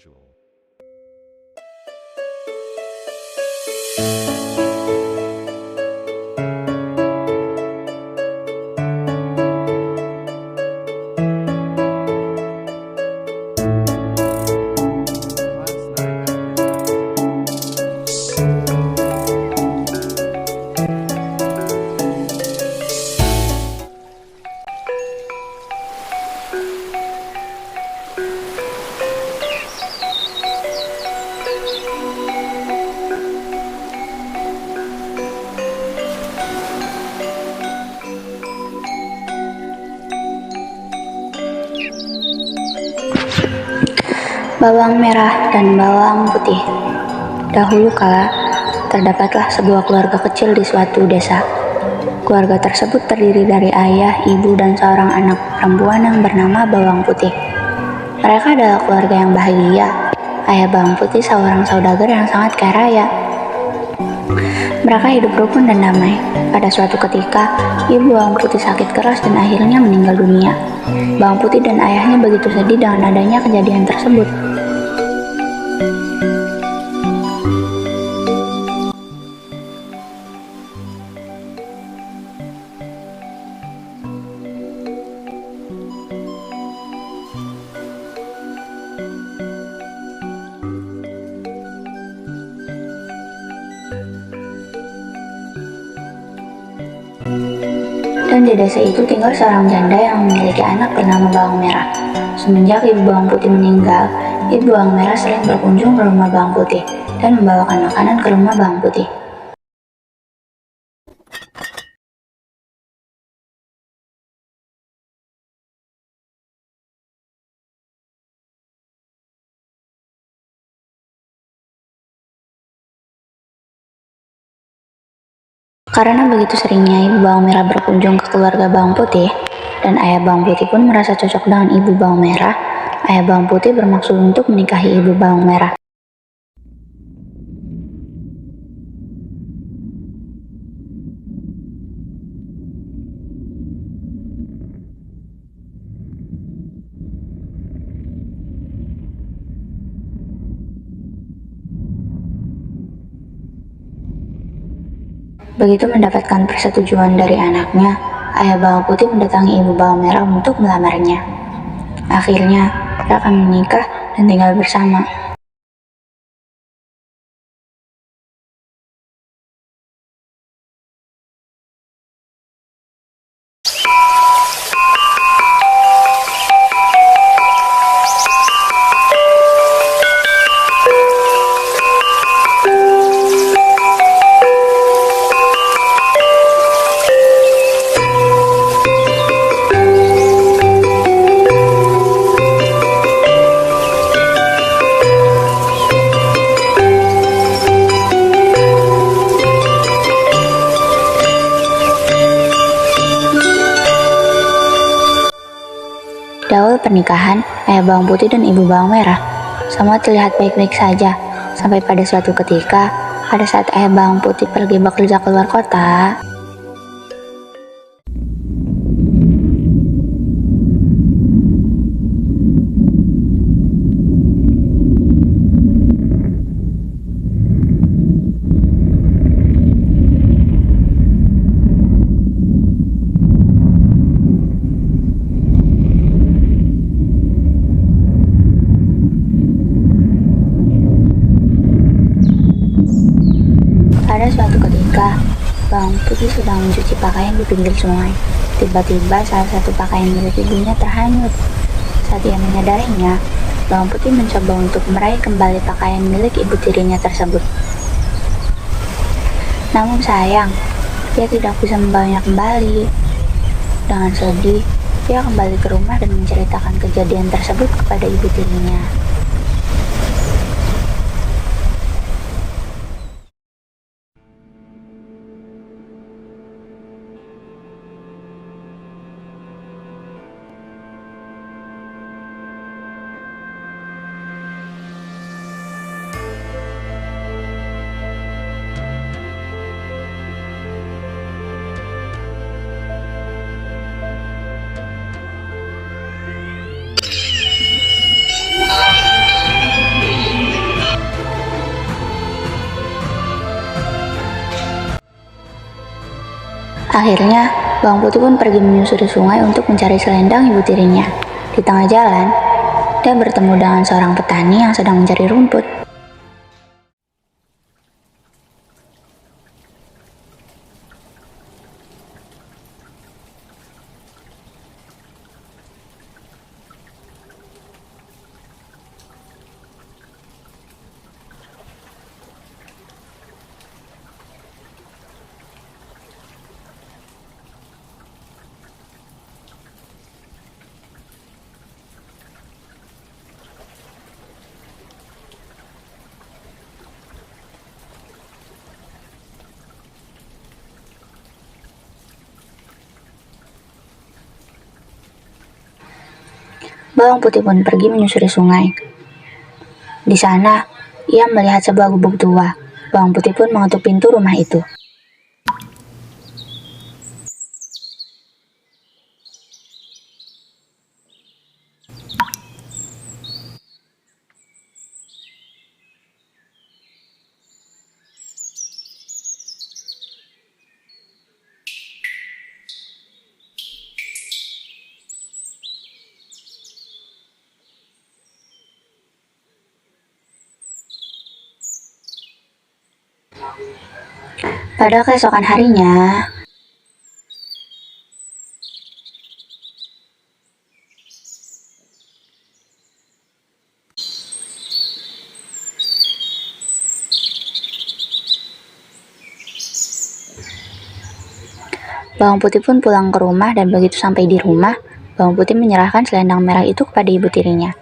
usual. Last night after Bawang merah dan bawang putih. Dahulu kala, terdapatlah sebuah keluarga kecil di suatu desa. Keluarga tersebut terdiri dari ayah, ibu, dan seorang anak perempuan yang bernama Bawang Putih. Mereka adalah keluarga yang bahagia. Ayah Bawang Putih seorang saudagar yang sangat kaya raya. Mereka hidup rukun dan damai. Pada suatu ketika, ibu Bawang Putih sakit keras dan akhirnya meninggal dunia. Bawang Putih dan ayahnya begitu sedih dengan adanya kejadian tersebut. Dan di desa itu tinggal seorang janda yang memiliki anak bernama Bawang Merah. Semenjak ibu Bawang Putih meninggal, ibu Bawang Merah sering berkunjung ke rumah Bawang Putih dan membawakan makanan ke rumah Bawang Putih. Karena begitu seringnya ibu Bawang Merah berkunjung ke keluarga Bawang Putih, dan ayah Bawang Putih pun merasa cocok dengan ibu Bawang Merah, ayah Bawang Putih bermaksud untuk menikahi ibu Bawang Merah. Begitu mendapatkan persetujuan dari anaknya, ayah Bawang Putih mendatangi ibu Bawang Merah untuk melamarnya. Akhirnya, mereka menikah dan tinggal bersama. Di awal pernikahan, ayah Bawang Putih dan ibu Bawang Merah semua terlihat baik-baik saja, sampai pada suatu ketika, pada saat ayah Bawang Putih pergi bekerja keluar kota. Pada suatu ketika, Bawang Putih sedang mencuci pakaian di pinggir sungai. Tiba-tiba salah satu pakaian milik ibunya terhanyut. Saat ia menyadarinya, Bawang Putih mencoba untuk meraih kembali pakaian milik ibu tirinya tersebut. Namun sayang, dia tidak bisa membawanya kembali. Dengan sedih, dia kembali ke rumah dan menceritakan kejadian tersebut kepada ibu tirinya. Akhirnya, bawang putih pun pergi menyusuri sungai untuk mencari selendang ibu tirinya. Di tengah jalan, dia bertemu dengan seorang petani yang sedang mencari rumput. Bawang putih pun pergi menyusuri sungai. Di sana, ia melihat sebuah gubuk tua. Bawang putih pun mengetuk pintu rumah itu. Pada keesokan harinya, bawang putih pun pulang ke rumah dan begitu sampai di rumah, bawang putih menyerahkan selendang merah itu kepada ibu tirinya.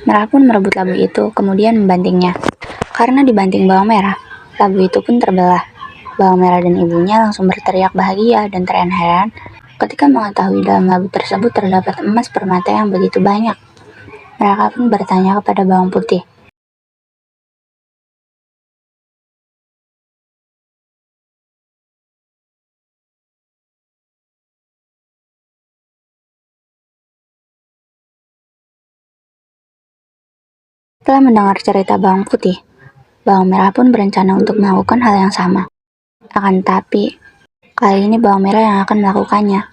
Merah pun merebut labu itu, kemudian membantingnya. Karena dibanting bawang merah, labu itu pun terbelah. Bawang merah dan ibunya langsung berteriak bahagia dan terheran-heran ketika mengetahui dalam labu tersebut terdapat emas permata yang begitu banyak. Mereka pun bertanya kepada bawang putih. Setelah mendengar cerita bawang putih, bawang merah pun berencana untuk melakukan hal yang sama. Akan tetapi, kali ini bawang merah yang akan melakukannya.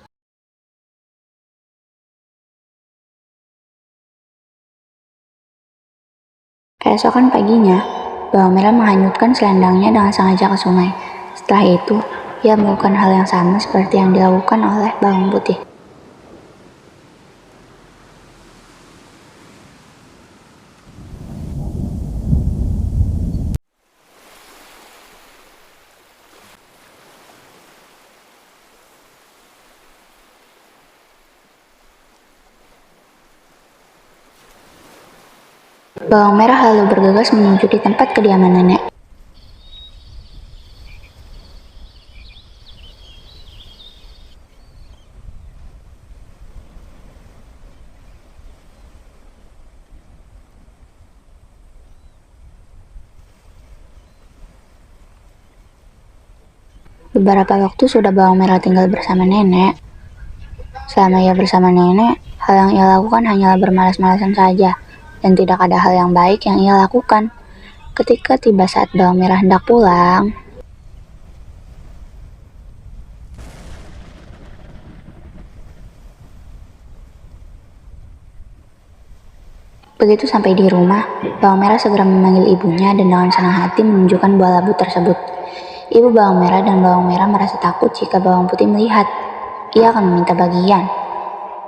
Keesokan paginya, bawang merah menghanyutkan selendangnya dengan sengaja ke sungai. Setelah itu, ia melakukan hal yang sama seperti yang dilakukan oleh bawang putih. Bawang merah lalu bergegas menuju di tempat kediaman nenek. Beberapa waktu sudah bawang merah tinggal bersama nenek. Selama ia bersama nenek, hal yang ia lakukan hanyalah bermalas-malasan saja, dan tidak ada hal yang baik yang ia lakukan. Ketika tiba saat bawang merah hendak pulang, begitu sampai di rumah, bawang merah segera memanggil ibunya dan dengan senang hati menunjukkan buah labu tersebut. Ibu bawang merah dan bawang merah merasa takut jika bawang putih melihat. Ia akan meminta bagian.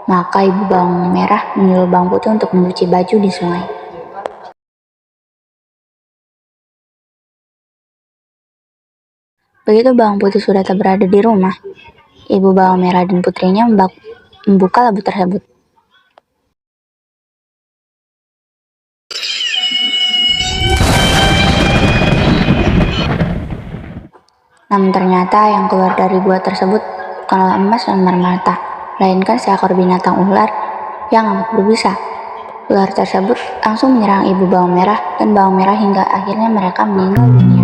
Maka ibu bawang merah menyuruh bawang putih untuk mencuci baju di sungai. Begitu bawang putih sudah tak berada di rumah, ibu bawang merah dan putrinya membuka labu tersebut. Namun ternyata yang keluar dari gua tersebut bukanlah emas dan permata, melainkan seekor binatang ular yang amat berbisa. Ular tersebut langsung menyerang ibu bawang merah dan bawang merah hingga akhirnya mereka meninggal dunia.